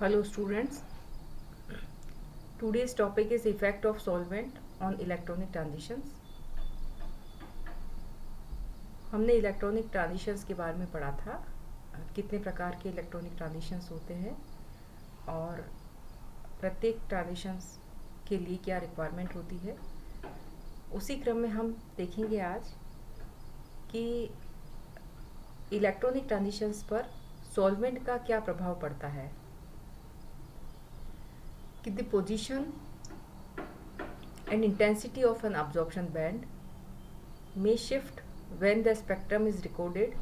Hello students, today's topic is effect of solvent on electronic transitions. हमने electronic transitions के बारे में पढ़ा था, कितने प्रकार के इलेक्ट्रॉनिक ट्रांजिशंस होते हैं और प्रत्येक ट्रांजिशंस के लिए क्या रिक्वायरमेंट होती है। उसी क्रम में हम देखेंगे आज कि इलेक्ट्रॉनिक ट्रांजिशंस पर सॉल्वेंट का क्या प्रभाव पड़ता है। कि the position and intensity of an absorption band may shift when the spectrum is recorded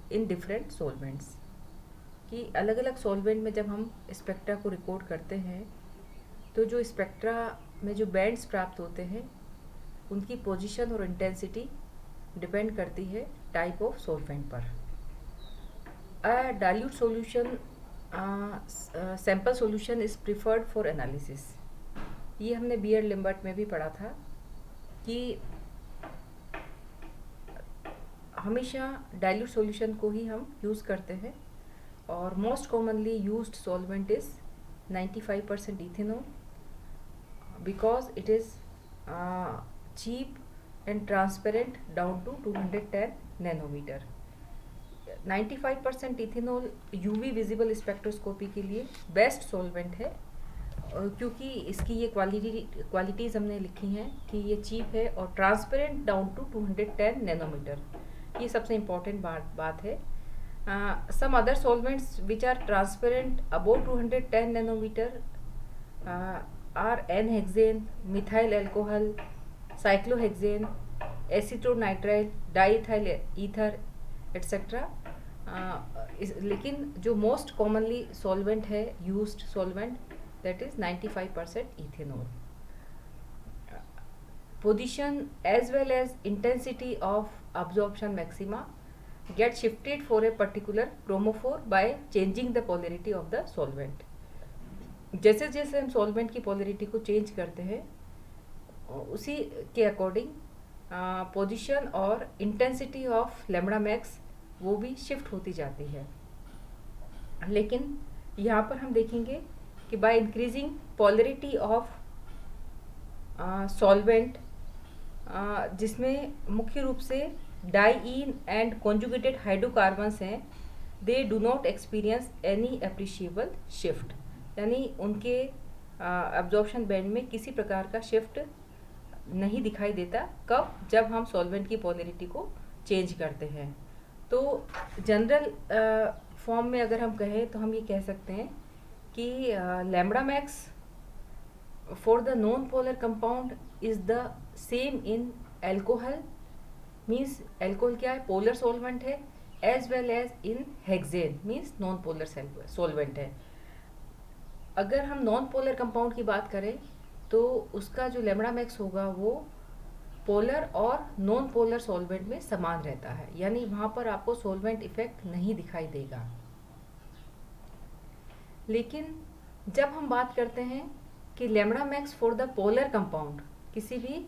in different solvents. कि अलग अलग सॉल्वेंट में जब हम स्पेक्ट्रा को रिकॉर्ड करते हैं तो जो स्पेक्ट्रा में जो बैंड्स प्राप्त होते हैं उनकी पोजीशन और इंटेंसिटी डिपेंड करती है टाइप ऑफ सॉल्वेंट पर। अ dilute solution sample solution is preferred for analysis. ये हमने बियर लिम्बर्ट में भी पढ़ा था कि हमेशा डाइल्यूट सॉल्यूशन को ही हम यूज़ करते हैं और most commonly used solvent is 95% ethanol because it is cheap and transparent down to 210 nanometre. 95% ethanol UV visible spectroscopy के लिए बेस्ट सॉल्वेंट है क्योंकि इसकी ये क्वालिटीज़ हमने लिखी हैं कि ये चीप है और ट्रांसपेरेंट डाउन टू 210 नैनोमीटर। ये सबसे इम्पॉर्टेंट बात है। Some other solvents which are transparent above 210 nanometre are n-hexane, methyl alcohol, cyclohexane, acetonitrile, diethyl ether etcetera. लेकिन जो मोस्ट कॉमनली सॉल्वेंट है used solvent that is 95% ethanol. Position as well as intensity of absorption maxima get shifted for a particular chromophore by changing the polarity of the solvent. जैसे जैसे हम solvent की polarity को change करते हैं उसी के अकॉर्डिंग पोजीशन और इंटेंसिटी ऑफ लैम्बडा मैक्स वो भी शिफ्ट होती जाती है। लेकिन यहाँ पर हम देखेंगे कि by increasing polarity of solvent जिसमें मुख्य रूप से डाईईन एंड कॉन्जुगेटेड हाइड्रोकार्बन्स हैं, they do not experience any appreciable shift, यानी उनके एब्जॉर्प्शन बैंड में किसी प्रकार का शिफ्ट नहीं दिखाई देता। कब? जब हम सॉल्वेंट की पोलरिटी को चेंज करते हैं। तो जनरल फॉर्म में अगर हम कहें तो हम ये कह सकते हैं कि lambda max for the non-polar compound is the same in alcohol, means alcohol क्या है? polar solvent है, as well as in hexane means non-polar solvent है। अगर हम non-polar compound की बात करें तो उसका जो लैम्बडा मैक्स होगा वो पोलर और नॉन पोलर सॉल्वेंट में समान रहता है, यानी वहाँ पर आपको सॉल्वेंट इफेक्ट नहीं दिखाई देगा। लेकिन जब हम बात करते हैं कि lambda max for the polar compound, किसी भी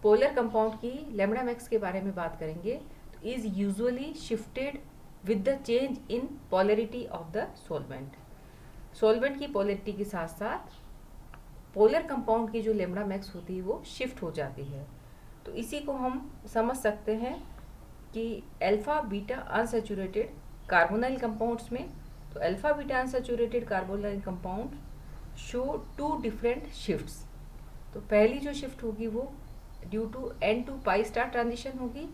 पोलर कंपाउंड की लैम्बडा मैक्स के बारे में बात करेंगे तो is usually shifted with the change in polarity of the solvent. Solvent की पोलरिटी के साथ साथ पोलर कंपाउंड की जो लैम्बडा मैक्स होती है वो शिफ्ट हो जाती है। तो इसी को हम समझ सकते हैं कि alpha beta unsaturated carbonyl compounds में, तो alpha beta unsaturated carbonyl compound show two different shifts. तो पहली जो शिफ्ट होगी वो due to n to pi star transition होगी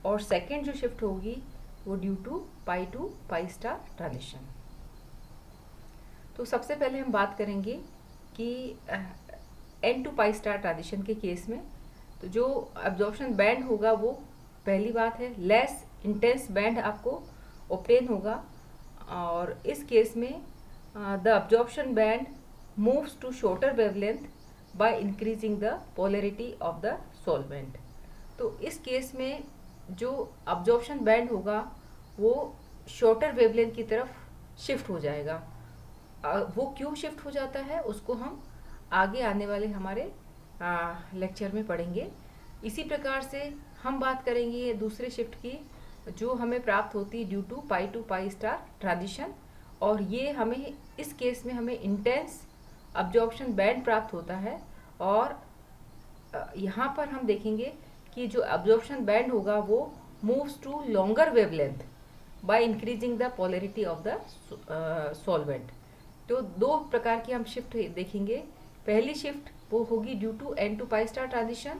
और सेकेंड जो शिफ्ट होगी वो due to pi star transition. तो सबसे पहले हम बात करेंगे कि n to pi star transition के केस में तो जो एब्जॉर्प्शन बैंड होगा वो पहली बात है लेस इंटेंस बैंड आपको ऑब्टेन होगा और इस केस में the absorption band moves to shorter wavelength by increasing the polarity of the solvent। तो इस केस में जो absorption band होगा वो shorter wavelength की तरफ शिफ्ट हो जाएगा। वो क्यों शिफ्ट हो जाता है उसको हम आगे आने वाले हमारे लेक्चर में पढ़ेंगे। इसी प्रकार से हम बात करेंगे दूसरे शिफ्ट की जो हमें प्राप्त होती है due to pi star transition और ये हमें इस केस में हमें इंटेंस अब्जॉर्प्शन बैंड प्राप्त होता है। और यहाँ पर हम देखेंगे कि जो अब्जॉर्प्शन बैंड होगा वो moves to longer wavelength by increasing the polarity of the solvent. तो दो प्रकार की हम शिफ्ट देखेंगे। पहली शिफ्ट वो होगी due to N to π transition,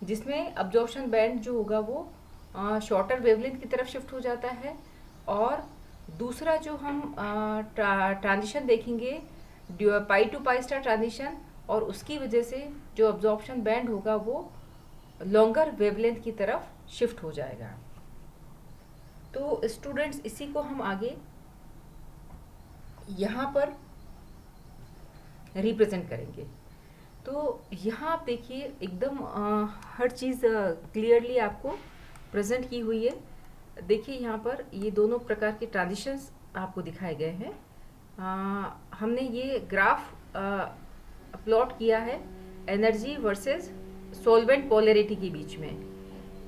जिसमें अब्जॉर्प्शन बैंड जो होगा वो शॉर्टर वेवलेंथ की तरफ शिफ्ट हो जाता है। और दूसरा जो हम ट्रांजिशन देखेंगे π to π ट्रांजिशन, और उसकी वजह से जो अब्जॉर्प्शन बैंड होगा वो लॉन्गर वेवलेंथ की तरफ शिफ्ट हो जाएगा। तो स्टूडेंट्स इसी को हम आगे यहाँ पर रिप्रेजेंट करेंगे। तो यहाँ आप देखिए एकदम हर चीज़ क्लियरली आपको प्रेजेंट की हुई है। देखिए यहाँ पर ये दोनों प्रकार के ट्रांजिशंस आपको दिखाए गए हैं। हमने ये ग्राफ प्लॉट किया है एनर्जी वर्सेस सॉल्वेंट पोलैरिटी के बीच में।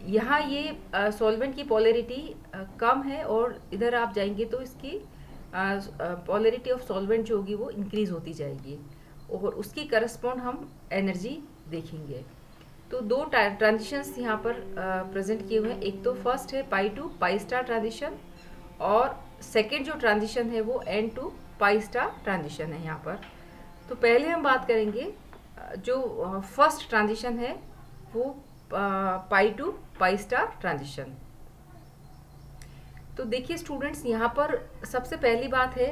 यहाँ ये सॉल्वेंट की पोलैरिटी कम है और इधर आप जाएंगे तो इसकी पोलैरिटी ऑफ सॉल्वेंट जो होगी वो इंक्रीज होती जाएगी और उसकी करस्पॉन्ड हम एनर्जी देखेंगे। तो दो ट्रांजिशंस यहाँ पर प्रेजेंट किए हुए हैं। एक तो फर्स्ट है π to π ट्रांजिशन और सेकेंड जो ट्रांजिशन है वो N to π ट्रांजिशन है यहाँ पर। तो पहले हम बात करेंगे जो फर्स्ट ट्रांजिशन है वो π to π ट्रांजिशन। तो देखिए स्टूडेंट्स यहाँ पर सबसे पहली बात है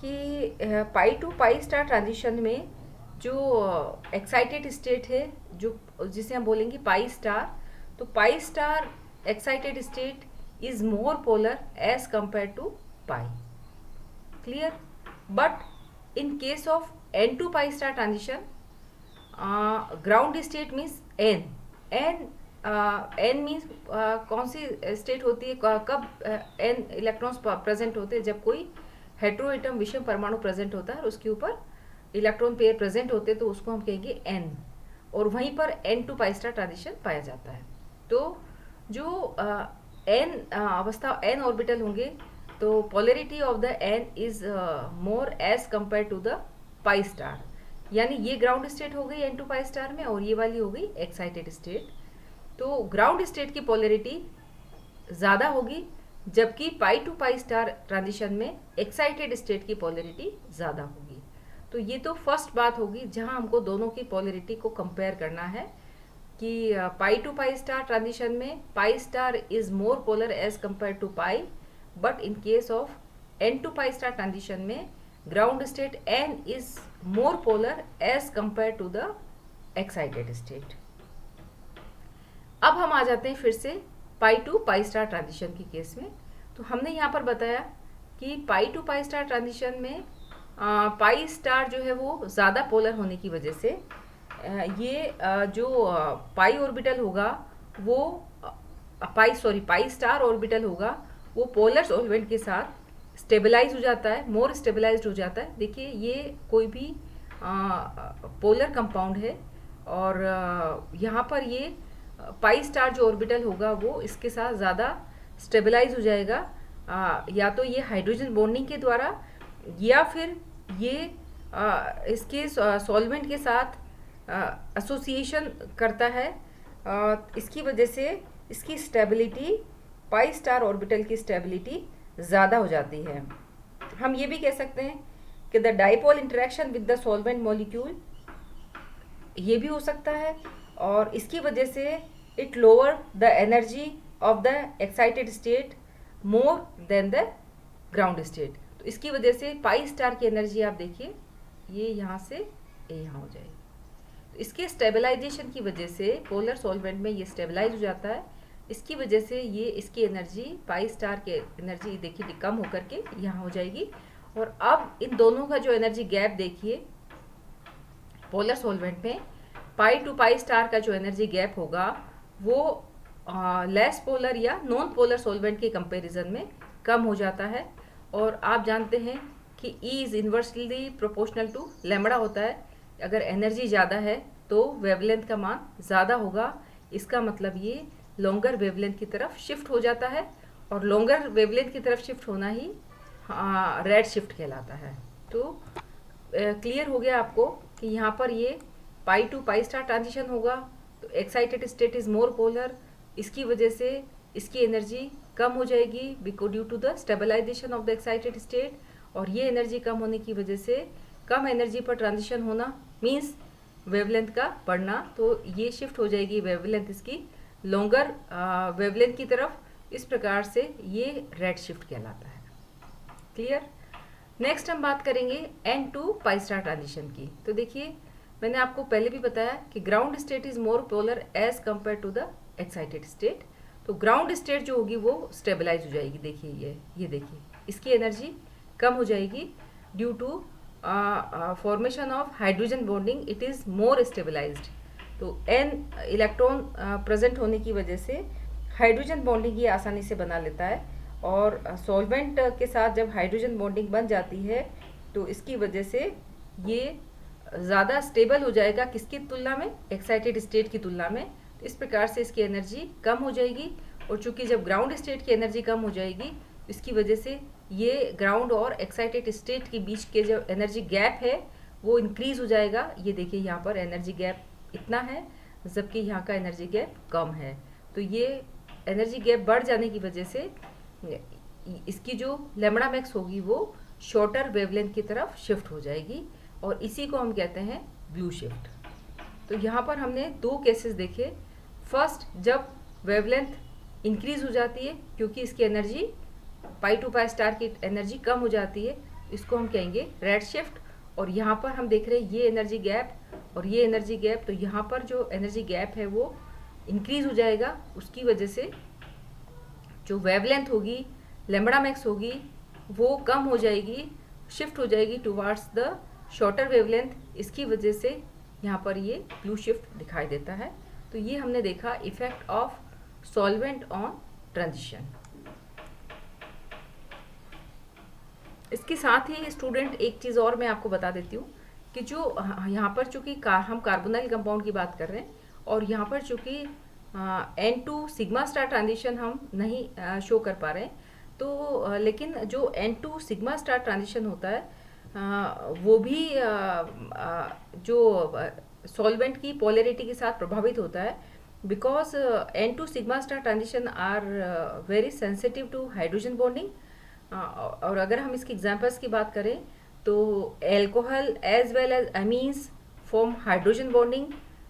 कि π to π ट्रांजिशन में जो एक्साइटेड स्टेट है जो जिसे हम बोलेंगे पाई स्टार, तो pi star excited state is more polar as compare to pi. Clear? But in case of N to π transition ground state means N means कौन सी स्टेट होती है, कब N इलेक्ट्रॉन्स प्रेजेंट होते हैं, जब कोई हेटेरो एटम विषम परमाणु प्रेजेंट होता है और उसके ऊपर इलेक्ट्रॉन पेयर प्रेजेंट होते हैं तो उसको हम कहेंगे N, और वहीं पर N to π ट्रांजिशन पाया जाता है। तो जो N अवस्था N ऑर्बिटल होंगे तो polarity of the N is more as compare to the pi star, यानी ये ग्राउंड स्टेट हो गई N to π में और ये वाली हो गई एक्साइटेड स्टेट। तो ग्राउंड स्टेट की पोलैरिटी ज़्यादा होगी जबकि π to π ट्रांजिशन में एक्साइटेड स्टेट की पोलैरिटी ज़्यादा होगी। तो ये तो फर्स्ट बात होगी जहां हमको दोनों की पोलैरिटी को कंपेयर करना है कि π to π ट्रांजिशन में pi star is more polar as compare to pi, but in case of N to π transition में ground state N is more polar as compare to the excited state. अब हम आ जाते हैं फिर से π to π ट्रांजिशन के case में। तो हमने यहाँ पर बताया कि π to π ट्रांजिशन में पाई स्टार जो है वो ज़्यादा पोलर होने की वजह से ये जो पाई ऑर्बिटल होगा वो पाई स्टार ऑर्बिटल होगा वो पोलर सॉल्वेंट के साथ स्टेबलाइज हो जाता है, मोर स्टेबलाइज्ड हो जाता है। देखिए ये कोई भी पोलर कंपाउंड है और यहाँ पर ये पाई स्टार जो ऑर्बिटल होगा वो इसके साथ ज़्यादा स्टेबलाइज हो जाएगा, या तो ये हाइड्रोजन बॉन्डिंग के द्वारा या फिर ये इसके सॉल्वेंट के साथ एसोसिएशन करता है। इसकी वजह से इसकी स्टेबिलिटी पाई स्टार ऑर्बिटल की स्टेबिलिटी ज़्यादा हो जाती है। हम ये भी कह सकते हैं कि the dipole interaction with the solvent molecule, ये भी हो सकता है, और इसकी वजह से it lower the energy of the excited state more than the ground state. तो इसकी वजह से पाई स्टार की एनर्जी आप देखिए ये यहाँ से यहाँ हो जाएगी। तो इसके स्टेबलाइजेशन की वजह से पोलर सॉल्वेंट में ये स्टेबलाइज हो जाता है, इसकी वजह से ये इसकी एनर्जी पाई स्टार के एनर्जी देखिए कम होकर के यहाँ हो जाएगी। और अब इन दोनों का जो एनर्जी गैप देखिए पोलर सॉल्वेंट में पाई टू पाई स्टार का जो एनर्जी गैप होगा वो लेस पोलर या नॉन पोलर सॉल्वेंट के कंपैरिजन में कम हो जाता है। और आप जानते हैं कि E is inversely proportional to lambda होता है। अगर एनर्जी ज़्यादा है तो वेवलेंथ का मान ज़्यादा होगा, इसका मतलब ये लॉन्गर वेवलेंथ की तरफ शिफ्ट हो जाता है, और लॉन्गर वेवलेंथ की तरफ शिफ्ट होना ही रेड शिफ्ट कहलाता है। तो क्लियर हो गया आपको कि यहाँ पर ये pi to pi star transition होगा, तो excited state is more polar, इसकी वजह से इसकी एनर्जी कम हो जाएगी because due to the stabilisation of the excited state, और ये एनर्जी कम होने की वजह से कम एनर्जी पर ट्रांजिशन होना मीन्स वेवलेंथ का बढ़ना, तो ये शिफ्ट हो जाएगी वेवलेंथ इसकी लॉन्गर वेवलेंथ की तरफ। इस प्रकार से ये रेड शिफ्ट कहलाता है। क्लियर। नेक्स्ट हम बात करेंगे n to pi star transition की। तो देखिए मैंने आपको पहले भी बताया कि ground state is more polar as compare to the excited state. तो ग्राउंड स्टेट जो होगी वो स्टेबलाइज हो जाएगी। देखिए ये देखिए इसकी एनर्जी कम हो जाएगी due to formation of hydrogen bonding, it is more stabilised. तो एन इलेक्ट्रॉन प्रेजेंट होने की वजह से हाइड्रोजन बॉन्डिंग ये आसानी से बना लेता है, और सॉल्वेंट के साथ जब हाइड्रोजन बॉन्डिंग बन जाती है तो इसकी वजह से ये ज़्यादा स्टेबल हो जाएगा किसकी तुलना में, एक्साइटेड स्टेट की तुलना में। तो इस प्रकार से इसकी एनर्जी कम हो जाएगी, और चूंकि जब ग्राउंड स्टेट की एनर्जी कम हो जाएगी इसकी वजह से ये ग्राउंड और एक्साइटेड स्टेट के बीच के जो एनर्जी गैप है वो इंक्रीज हो जाएगा। ये देखिए यहाँ पर एनर्जी गैप इतना है जबकि यहाँ का एनर्जी गैप कम है। तो ये एनर्जी गैप बढ़ जाने की वजह से इसकी जो लैम्बडा मैक्स होगी वो शॉर्टर वेवलेंथ की तरफ शिफ्ट हो जाएगी, और इसी को हम कहते हैं ब्लू शिफ्ट। तो यहाँ पर हमने दो केसेस देखे। फर्स्ट, जब वेवलेंथ इंक्रीज हो जाती है क्योंकि इसकी energy pi to pi star की एनर्जी कम हो जाती है, इसको हम कहेंगे रेड शिफ्ट। और यहाँ पर हम देख रहे हैं ये एनर्जी गैप और ये एनर्जी गैप, तो यहाँ पर जो एनर्जी गैप है वो इंक्रीज हो जाएगा, उसकी वजह से जो वेवलेंथ होगी लैम्बडा मैक्स होगी वो कम हो जाएगी, शिफ्ट हो जाएगी टुवार्ड्स द शॉर्टर वेवलेंथ। इसकी वजह से यहाँ पर ये ब्लू शिफ्ट दिखाई देता है। तो ये हमने देखा effect of solvent on transition. इसके साथ ही स्टूडेंट एक चीज़ और मैं आपको बता देती हूँ कि जो यहाँ पर चूँकि हम कार्बोनाइल कंपाउंड की बात कर रहे हैं, और यहाँ पर चूँकि N2 सिग्मा स्टार ट्रांजिशन हम नहीं शो कर पा रहे हैं, तो लेकिन जो N2 सिग्मा स्टार ट्रांजिशन होता है वो भी जो सॉल्वेंट की पोलैरिटी के साथ प्रभावित होता है, because N2 sigma star transition are very sensitive to hydrogen bonding. और अगर हम इसके एग्जांपल्स की बात करें तो alcohol as well as amines form hydrogen bonding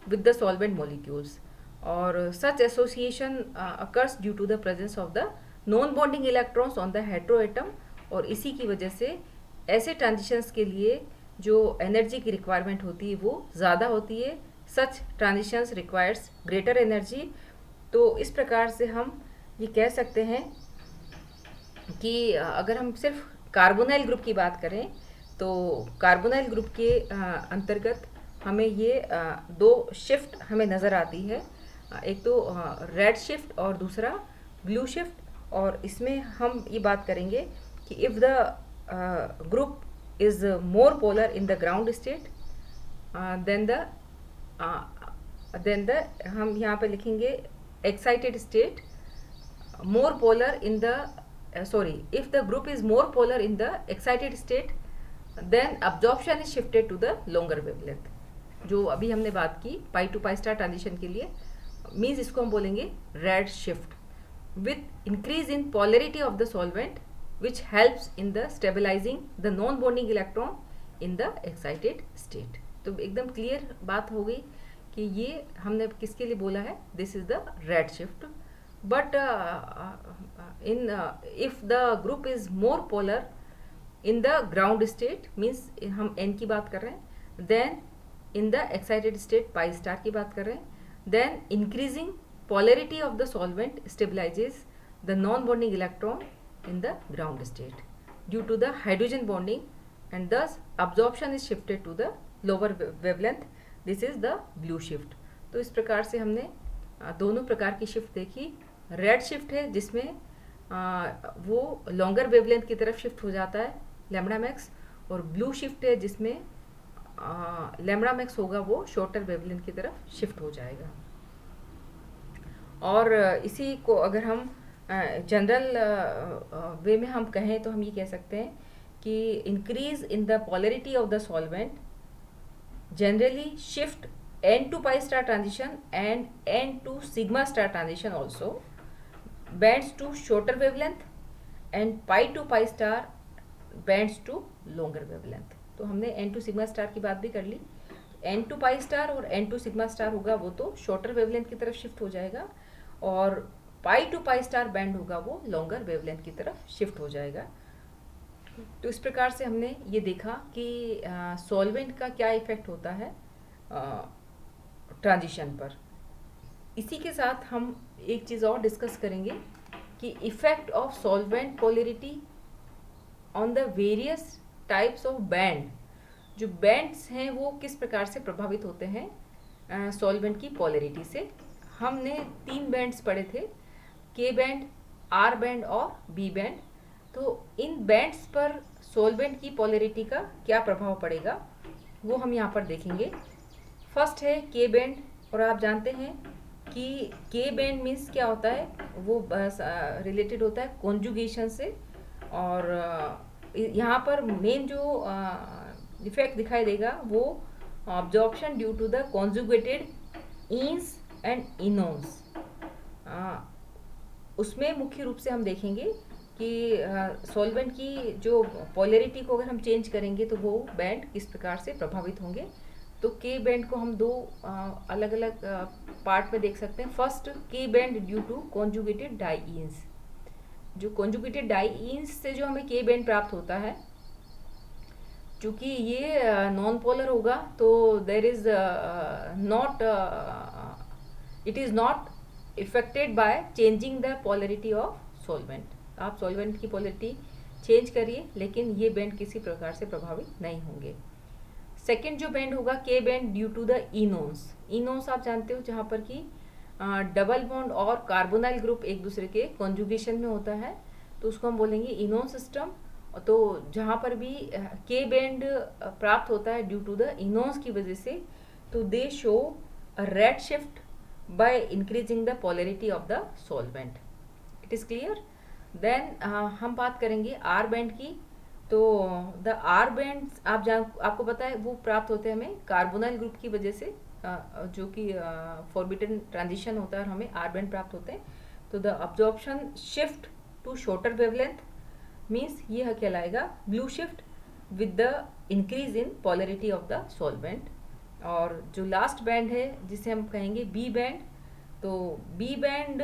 with the solvent molecules, और such association occurs due to the presence of the non-bonding electrons on the heteroatom। और इसी की वजह से ऐसे ट्रांजिशंस के लिए जो एनर्जी की रिक्वायरमेंट होती है वो ज़्यादा होती है। such transitions requires greater energy। तो इस प्रकार से हम ये कह सकते हैं कि अगर हम सिर्फ कार्बोनाइल ग्रुप की बात करें तो कार्बोनाइल ग्रुप के अंतर्गत हमें ये दो शिफ्ट हमें नज़र आती है, एक तो रेड शिफ्ट और दूसरा ब्लू शिफ्ट। और इसमें हम ये बात करेंगे कि if the group is more polar in the ground state then the हम यहाँ पे लिखेंगे excited state more polar in the if the group is more polar in the excited state then absorption is shifted to the longer wavelength। जो अभी हमने बात की पाई to pi star transition के लिए मीन्स इसको हम बोलेंगे red shift with increase in polarity of the solvent which helps in the stabilizing the non bonding electron in the excited state। तो एकदम क्लियर बात हो गई कि ये हमने किसके लिए बोला है, this is the red shift. but if the group is more polar in the ground state means हम n की बात कर रहे हैं, then in the excited state pi star की बात कर रहे हैं, then increasing polarity of the solvent stabilizes the non-bonding electron in the ground state due to the hydrogen bonding and thus absorption is shifted to the lower wavelength। this is the blue shift। तो इस प्रकार से हमने दोनों प्रकार की shift देखी। Red shift है जिसमें वो लॉन्गर वेवलेंथ की तरफ शिफ्ट हो जाता है लैम्बडा मैक्स, और ब्लू शिफ्ट है जिसमें लैम्बडा मैक्स होगा वो शॉर्टर वेवलेंथ की तरफ शिफ्ट हो जाएगा। और इसी को अगर हम जनरल वे में हम कहें तो हम ये कह सकते हैं कि increase in the polarity of the solvent generally shift n to pi star transition and n to sigma star transition also bands to shorter wavelength and pi to pi star bands to longer wavelength। तो हमने n to sigma star की बात भी कर ली। n to pi star और n to sigma star होगा वो तो shorter wavelength की तरफ शिफ्ट हो जाएगा, और pi to pi star band होगा वो longer wavelength की तरफ शिफ्ट हो जाएगा। तो इस प्रकार से हमने ये देखा कि सॉल्वेंट का क्या इफेक्ट होता है ट्रांजिशन पर। इसी के साथ हम एक चीज़ और डिस्कस करेंगे कि effect of solvent polarity on the various types of band. जो बैंड्स हैं वो किस प्रकार से प्रभावित होते हैं सॉल्वेंट की पोलरिटी से। हमने 3 बैंड्स पढ़े थे, के बैंड, आर बैंड और बी बैंड। तो इन बैंड्स पर सॉल्वेंट की पोलरिटी का क्या प्रभाव पड़ेगा वो हम यहाँ पर देखेंगे। फर्स्ट है के बैंड, और आप जानते हैं कि के बैंड मीन्स क्या होता है, वो रिलेटेड होता है कॉन्जुगेशन से। और यहाँ पर मेन जो इफेक्ट दिखाई देगा वो absorption due to the conjugated enes and enones. उसमें मुख्य रूप से हम देखेंगे कि सॉल्वेंट की जो पोलरिटी को अगर हम चेंज करेंगे तो वो बैंड किस प्रकार से प्रभावित होंगे। तो के बैंड को हम 2 अलग अलग पार्ट में देख सकते हैं। फर्स्ट, के बैंड ड्यू टू कॉन्जुगेटेड डाईईन्स। जो कॉन्जुगेटेड डाईईन्स से जो हमें के बैंड प्राप्त होता है, चूँकि ये नॉन पोलर होगा तो there is not it is not affected by changing the polarity of solvent. आप सॉल्वेंट की पोलरिटी चेंज करिए लेकिन ये बैंड किसी प्रकार से प्रभावित नहीं होंगे। सेकेंड जो बैंड होगा के बैंड ड्यू टू द इनोन्स। इनोन्स आप जानते हो जहाँ पर कि डबल बॉन्ड और कार्बोनाइल ग्रुप एक दूसरे के कॉन्जुगेशन में होता है, तो उसको हम बोलेंगे इनोन सिस्टम। तो जहाँ पर भी के बैंड प्राप्त होता है ड्यू टू द इनोन्स की वजह से, तो they show a red shift by increasing the polarity of the solvent. It is clear. Then हम बात करेंगे आर बैंड की। तो द आर बैंड आपको पता है वो प्राप्त होते हैं हमें कार्बोनाइल ग्रुप की वजह से, जो कि फॉरबिडन ट्रांजिशन होता है और हमें आर बैंड प्राप्त होते हैं। तो the absorption shift to shorter wavelength means ये कहलाएगा blue shift with the increase in polarity of the solvent. और जो लास्ट बैंड है जिसे हम कहेंगे बी बैंड, तो B band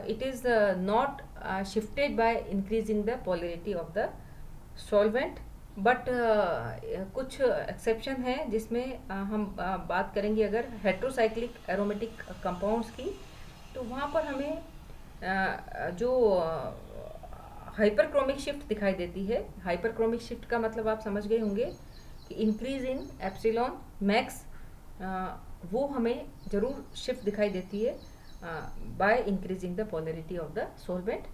it is not shifted by increasing the polarity of the solvent, but कुछ एक्सेप्शन है जिसमें हम बात करेंगे अगर हेट्रोसाइक्लिक एरोमेटिक कंपाउंड्स की। तो वहाँ पर हमें जो हाइपरक्रोमिक शिफ्ट दिखाई देती है। हाइपरक्रोमिक शिफ्ट का मतलब आप समझ गए होंगे कि इंक्रीज इन एप्सिलॉन मैक्स, वो हमें ज़रूर शिफ्ट दिखाई देती है by increasing the polarity of the solvent.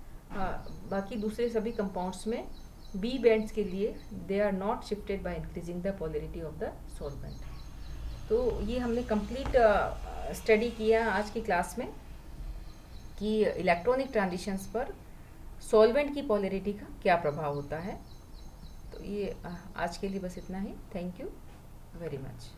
बाकी दूसरे सभी कंपाउंड्स में बी बैंड्स के लिए they are not shifted by increasing the polarity of the solvent. तो ये हमने कंप्लीट स्टडी किया आज की क्लास में कि इलेक्ट्रॉनिक ट्रांजिशंस पर सॉल्वेंट की पोलरिटी का क्या प्रभाव होता है। तो ये आज के लिए बस इतना ही। Thank you very much.